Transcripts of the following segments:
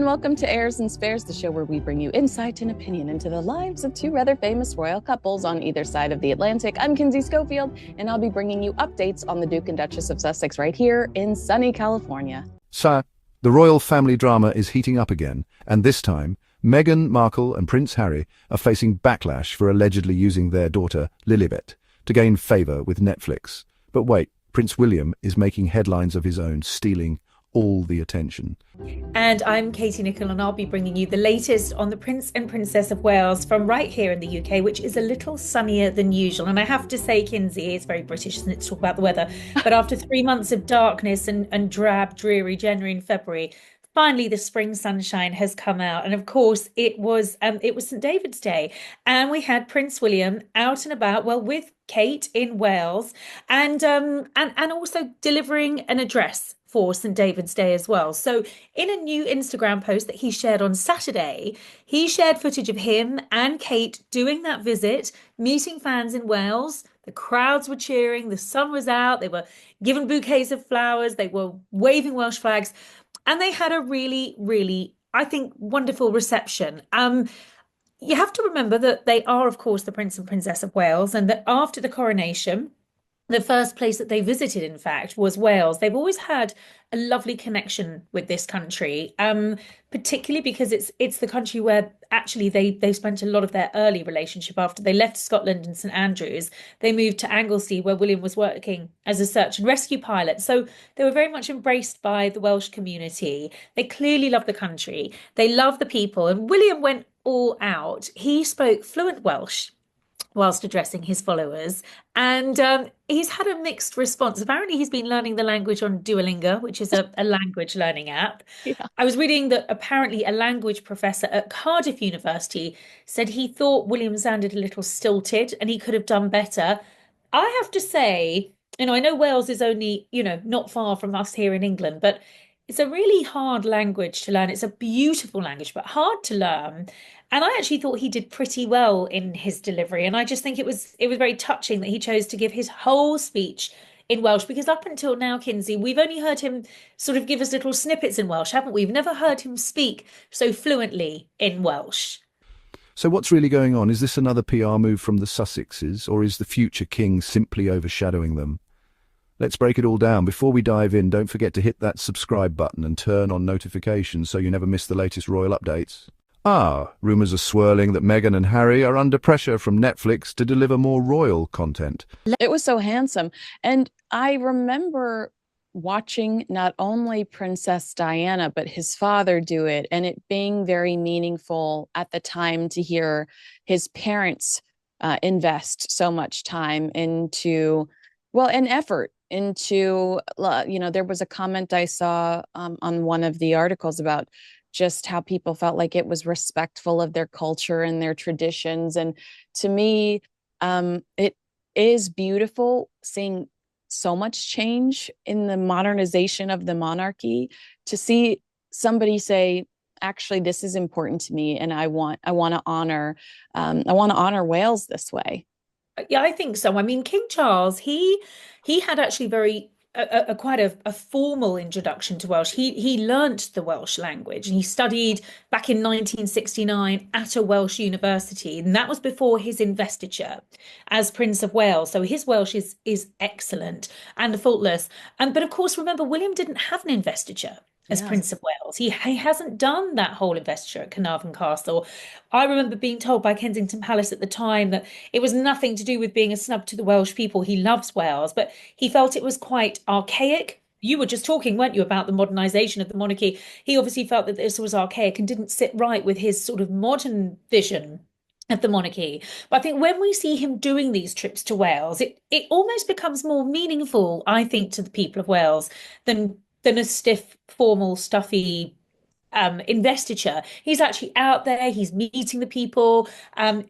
welcome to Heirs and Spares, the show where we bring you insight and opinion into the lives of two rather famous royal couples on either side of the Atlantic. I'm Kinsey Schofield, and I'll be bringing you updates on the Duke and Duchess of Sussex right here in sunny California. Sir, the royal family drama is heating up again, and this time, Meghan Markle and Prince Harry are facing backlash for allegedly using their daughter, Lilibet, to gain favour with Netflix. But wait, Prince William is making headlines of his own, stealing all the attention. And I'm Katie Nicholl, and I'll be bringing you the latest on the Prince and Princess of Wales from right here in the UK, which is a little sunnier than usual. And I have to say, Kinsey, it's very British, isn't it, to talk about the weather. But after 3 months of darkness and drab, dreary January and February, finally the spring sunshine has come out. And of course, it was St. David's Day, and we had Prince William out and about, well, with Kate in Wales, and also delivering an address for St. David's Day as well. So in a new Instagram post that he shared on Saturday, he shared footage of him and Kate doing that visit, meeting fans in Wales. The crowds were cheering, the sun was out, they were given bouquets of flowers, they were waving Welsh flags, and they had a really, really, I think, wonderful reception. You have to remember that they are, of course, the Prince and Princess of Wales, and that after the coronation, the first place that they visited, in fact, was Wales. They've always had a lovely connection with this country, particularly because it's the country where actually they spent a lot of their early relationship after they left Scotland and St Andrews. They moved to Anglesey, where William was working as a search and rescue pilot. So they were very much embraced by the Welsh community. They clearly love the country. They love the people. And William went all out. He spoke fluent Welsh whilst addressing his followers, and he's had a mixed response. Apparently he's been learning the language on Duolingo, which is a language learning app. Yeah. I was reading that apparently a language professor at Cardiff University said he thought William sounded a little stilted and he could have done better. I have to say, I know Wales is only, not far from us here in England, but it's a really hard language to learn. It's a beautiful language, but hard to learn. And I actually thought he did pretty well in his delivery. And I just think it was very touching that he chose to give his whole speech in Welsh, because up until now, Kinsey, we've only heard him sort of give us little snippets in Welsh, haven't we? We've never heard him speak so fluently in Welsh. So what's really going on? Is this another PR move from the Sussexes, or is the future king simply overshadowing them? Let's break it all down. Before we dive in, don't forget to hit that subscribe button and turn on notifications so you never miss the latest royal updates. Rumours are swirling that Meghan and Harry are under pressure from Netflix to deliver more royal content. It was so handsome. And I remember watching not only Princess Diana, but his father do it, and it being very meaningful at the time to hear his parents invest so much time into, an effort into, there was a comment I saw on one of the articles about just how people felt like it was respectful of their culture and their traditions. And to me, it is beautiful seeing so much change in the modernization of the monarchy, to see somebody say, actually, this is important to me, and I want to honor Wales this way. Yeah, I think so. I mean, King Charles, he had actually quite a formal introduction to Welsh. He learnt the Welsh language, and he studied back in 1969 at a Welsh university, and that was before his investiture as Prince of Wales. So his Welsh is excellent and faultless. But of course, remember, William didn't have an investiture as Prince of Wales. He hasn't done that whole investiture at Carnarvon Castle. I remember being told by Kensington Palace at the time that it was nothing to do with being a snub to the Welsh people. He loves Wales, but he felt it was quite archaic. You were just talking, weren't you, about the modernisation of the monarchy? He obviously felt that this was archaic and didn't sit right with his sort of modern vision of the monarchy. But I think when we see him doing these trips to Wales, it almost becomes more meaningful, I think, to the people of Wales than a stiff, formal, stuffy investiture. He's actually out there, he's meeting the people.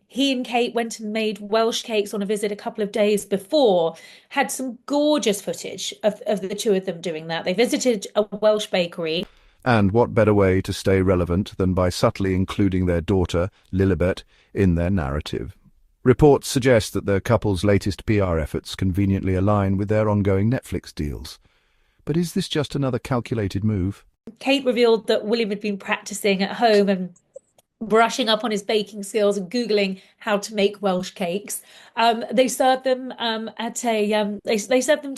He and Kate went and made Welsh cakes on a visit a couple of days before, had some gorgeous footage of the two of them doing that. They visited a Welsh bakery. And what better way to stay relevant than by subtly including their daughter, Lilibet, in their narrative? Reports suggest that the couple's latest PR efforts conveniently align with their ongoing Netflix deals. But is this just another calculated move? Kate revealed that William had been practicing at home and brushing up on his baking skills and Googling how to make Welsh cakes. They served them at a they served them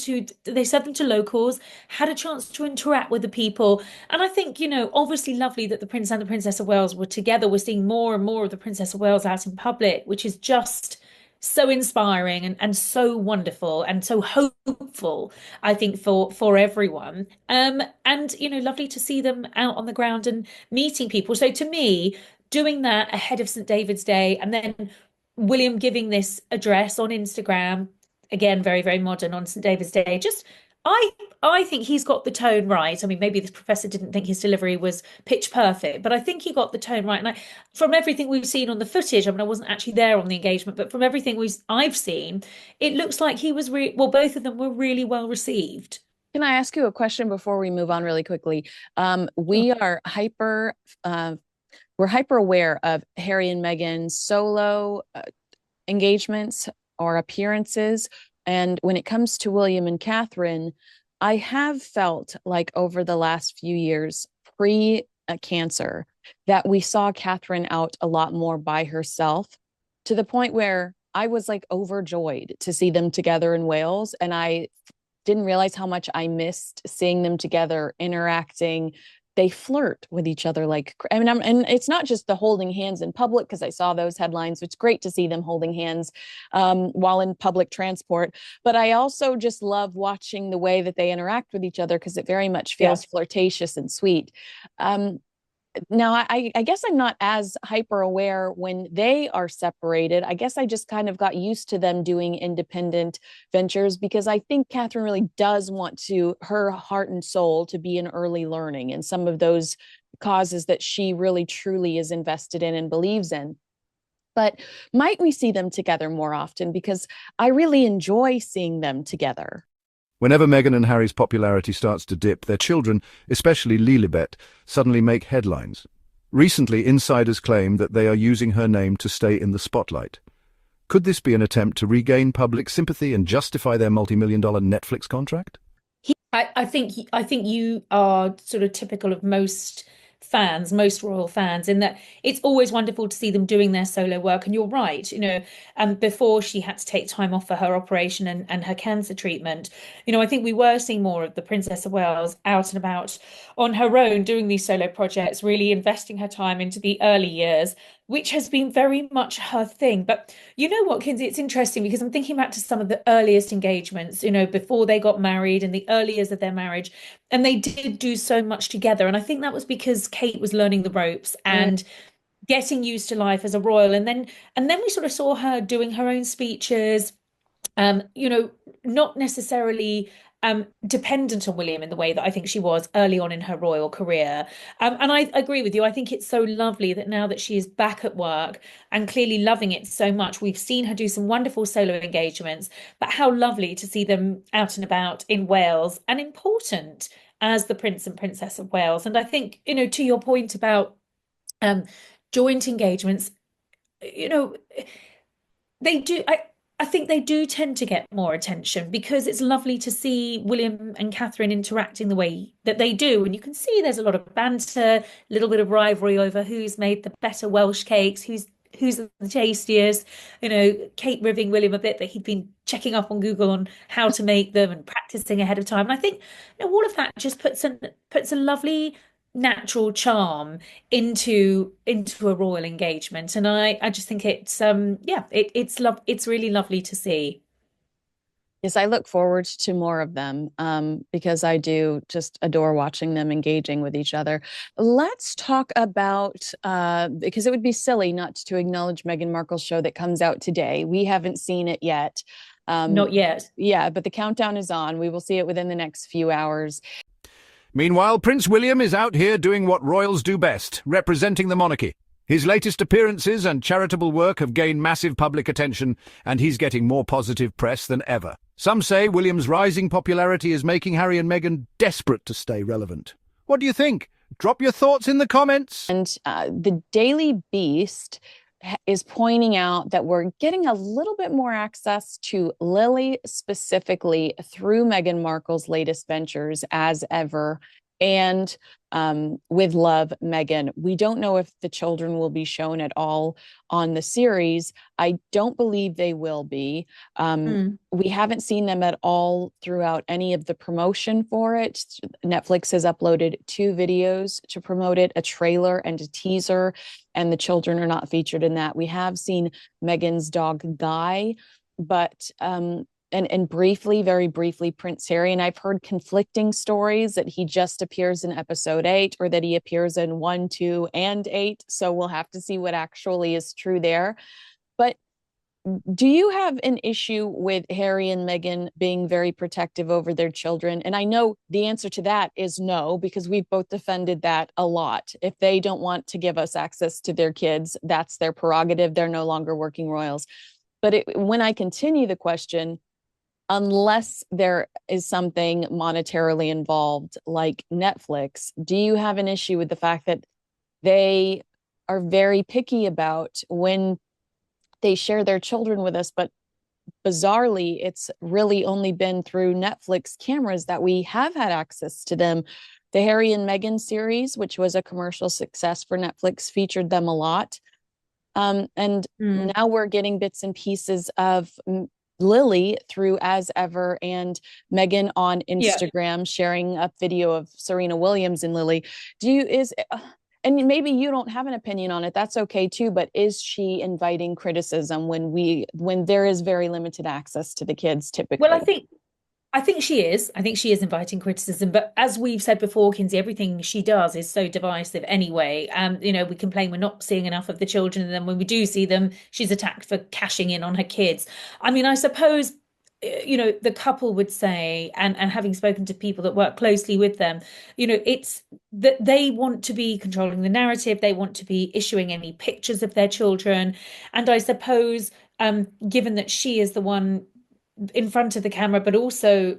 to locals, had a chance to interact with the people. And I think, obviously lovely that the Prince and the Princess of Wales were together. We're seeing more and more of the Princess of Wales out in public, which is just so inspiring and so wonderful and so hopeful, I think, for everyone. And lovely to see them out on the ground and meeting people. So to me, doing that ahead of St. David's Day, and then William giving this address on Instagram, again, very, very modern on St. David's Day. Just I I think he's got the tone right. I mean, maybe the professor didn't think his delivery was pitch perfect, but I think he got the tone right. And from everything we've seen on the footage, I mean, I wasn't actually there on the engagement, but from everything I've seen, it looks like he was both of them were really well received. Can I ask you a question before we move on really quickly? We are we're hyper aware of Harry and Meghan's solo engagements or appearances. And when it comes to William and Catherine, I have felt like over the last few years, pre cancer, that we saw Catherine out a lot more by herself, to the point where I was like overjoyed to see them together in Wales. And I didn't realize how much I missed seeing them together, interacting. They flirt with each other like, I mean, and it's not just the holding hands in public, because I saw those headlines. It's great to see them holding hands while in public transport. But I also just love watching the way that they interact with each other, because it very much feels flirtatious and sweet. Now, I guess I'm not as hyper aware when they are separated. I guess I just kind of got used to them doing independent ventures, because I think Catherine really does want her heart and soul to be in early learning and some of those causes that she really truly is invested in and believes in. But might we see them together more often? Because I really enjoy seeing them together. Whenever Meghan and Harry's popularity starts to dip, their children, especially Lilibet, suddenly make headlines. Recently, insiders claim that they are using her name to stay in the spotlight. Could this be an attempt to regain public sympathy and justify their multi-million-dollar Netflix contract? I think you are sort of typical of most royal fans, in that it's always wonderful to see them doing their solo work. And you're right, before she had to take time off for her operation and her cancer treatment, I think we were seeing more of the Princess of Wales out and about on her own, doing these solo projects, really investing her time into the early years, which has been very much her thing. But you know what, Kinsey, it's interesting because I'm thinking back to some of the earliest engagements, before they got married and the early years of their marriage. And they did do so much together. And I think that was because Kate was learning the ropes and getting used to life as a royal. And then we sort of saw her doing her own speeches, not necessarily dependent on William in the way that I think she was early on in her royal career. And I agree with you. I think it's so lovely that now that she is back at work and clearly loving it so much, we've seen her do some wonderful solo engagements, but how lovely to see them out and about in Wales, and important as the Prince and Princess of Wales. And I think, to your point about joint engagements, they do. I think they do tend to get more attention because it's lovely to see William and Catherine interacting the way that they do. And you can see there's a lot of banter, a little bit of rivalry over who's made the better Welsh cakes, who's the tastiest. Kate ribbing William a bit that he'd been checking up on Google on how to make them and practicing ahead of time. And I think all of that just puts a lovely natural charm into a royal engagement. And I just think it's really lovely to see. Yes, I look forward to more of them because I do just adore watching them engaging with each other. Let's talk about, because it would be silly not to acknowledge Meghan Markle's show that comes out today. We haven't seen it yet. Not yet. Yeah, but the countdown is on. We will see it within the next few hours. Meanwhile, Prince William is out here doing what royals do best, representing the monarchy. His latest appearances and charitable work have gained massive public attention, and he's getting more positive press than ever. Some say William's rising popularity is making Harry and Meghan desperate to stay relevant. What do you think? Drop your thoughts in the comments. And the Daily Beast is pointing out that we're getting a little bit more access to Lily specifically through Meghan Markle's latest ventures as ever. and with love, Meghan. We don't know if the children will be shown at all on the series. I don't believe they will be. We haven't seen them at all throughout any of the promotion for it. Netflix has uploaded 2 videos to promote it, a trailer and a teaser, and the children are not featured in that. We have seen Meghan's dog Guy, but and briefly, very briefly, Prince Harry. And I've heard conflicting stories that he just appears in episode 8 or that he appears in 1, 2, and 8. So we'll have to see what actually is true there. But do you have an issue with Harry and Meghan being very protective over their children? And I know the answer to that is no, because we've both defended that a lot. If they don't want to give us access to their kids, that's their prerogative. They're no longer working royals. But when I continue the question, unless there is something monetarily involved like Netflix, do you have an issue with the fact that they are very picky about when they share their children with us? But bizarrely, it's really only been through Netflix cameras that we have had access to them. The Harry and Meghan series, which was a commercial success for Netflix, featured them a lot. And now we're getting bits and pieces of Lily through As Ever and Meghan on Instagram, sharing a video of Serena Williams and Lily. And maybe you don't have an opinion on it, that's okay too, but is she inviting criticism when there is very limited access to the kids typically? Well, I think she is. I think she is inviting criticism. But as we've said before, Kinsey, everything she does is so divisive anyway. We complain we're not seeing enough of the children. And then when we do see them, she's attacked for cashing in on her kids. I mean, I suppose, the couple would say, and having spoken to people that work closely with them, it's that they want to be controlling the narrative. They want to be issuing any pictures of their children. And I suppose, given that she is the one in front of the camera, but also,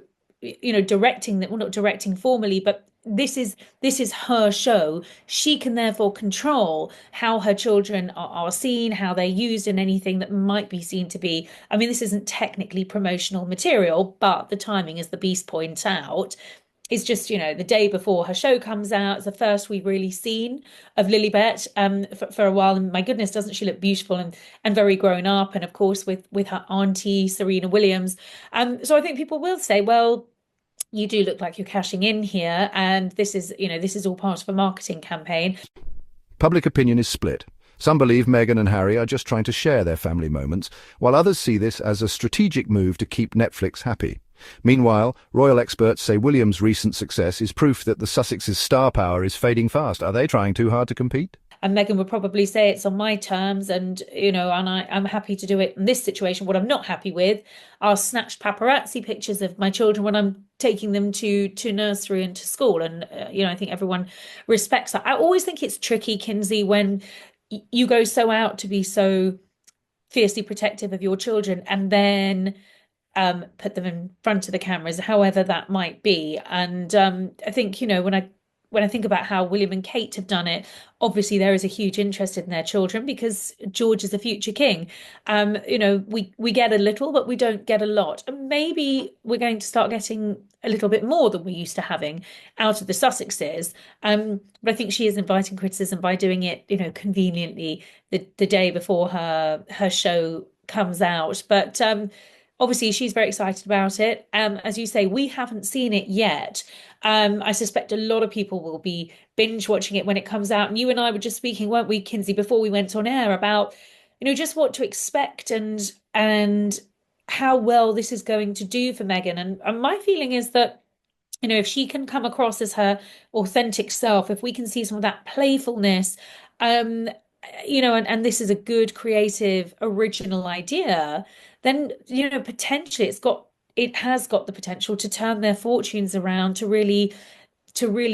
directing that, well, not directing formally, but this is her show. She can therefore control how her children are seen, how they're used in anything that might be seen to be. I mean, this isn't technically promotional material, but the timing, as the Beast points out, is just, the day before her show comes out. It's the first we've really seen of Lilibet for a while. And my goodness, doesn't she look beautiful and very grown up? And of course, with her auntie, Serena Williams. So I think people will say, well, you do look like you're cashing in here. And this is all part of a marketing campaign. Public opinion is split. Some believe Meghan and Harry are just trying to share their family moments, while others see this as a strategic move to keep Netflix happy. Meanwhile, royal experts say William's recent success is proof that the Sussex's star power is fading fast. Are they trying too hard to compete? And Meghan would probably say it's on my terms, and I'm happy to do it in this situation. What I'm not happy with are snatched paparazzi pictures of my children when I'm taking them to nursery and to school. And I think everyone respects that. I always think it's tricky, Kinsey, when you go so out to be so fiercely protective of your children and then put them in front of the cameras, however that might be. And I think, when I think about how William and Kate have done it, obviously there is a huge interest in their children because George is the future king. We get a little, but we don't get a lot. And maybe we're going to start getting a little bit more than we used to having out of the Sussexes. But I think she is inviting criticism by doing it, conveniently the day before her show comes out. But obviously, she's very excited about it. As you say, we haven't seen it yet. I suspect a lot of people will be binge watching it when it comes out. And you and I were just speaking, weren't we, Kinsey, before we went on air about, just what to expect and how well this is going to do for Meghan. And my feeling is that, if she can come across as her authentic self, if we can see some of that playfulness, and this is a good, creative, original idea, then, potentially it has got the potential to turn their fortunes around, to really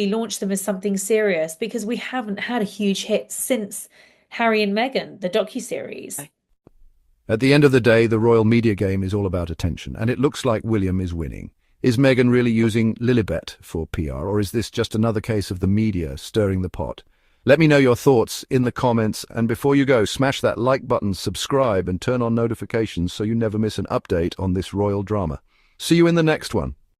launch them as something serious, because we haven't had a huge hit since Harry and Meghan, the docuseries. At the end of the day, the royal media game is all about attention, and it looks like William is winning. Is Meghan really using Lilibet for PR, or is this just another case of the media stirring the pot? Let me know your thoughts in the comments, and before you go, smash that like button, subscribe, and turn on notifications so you never miss an update on this royal drama. See you in the next one.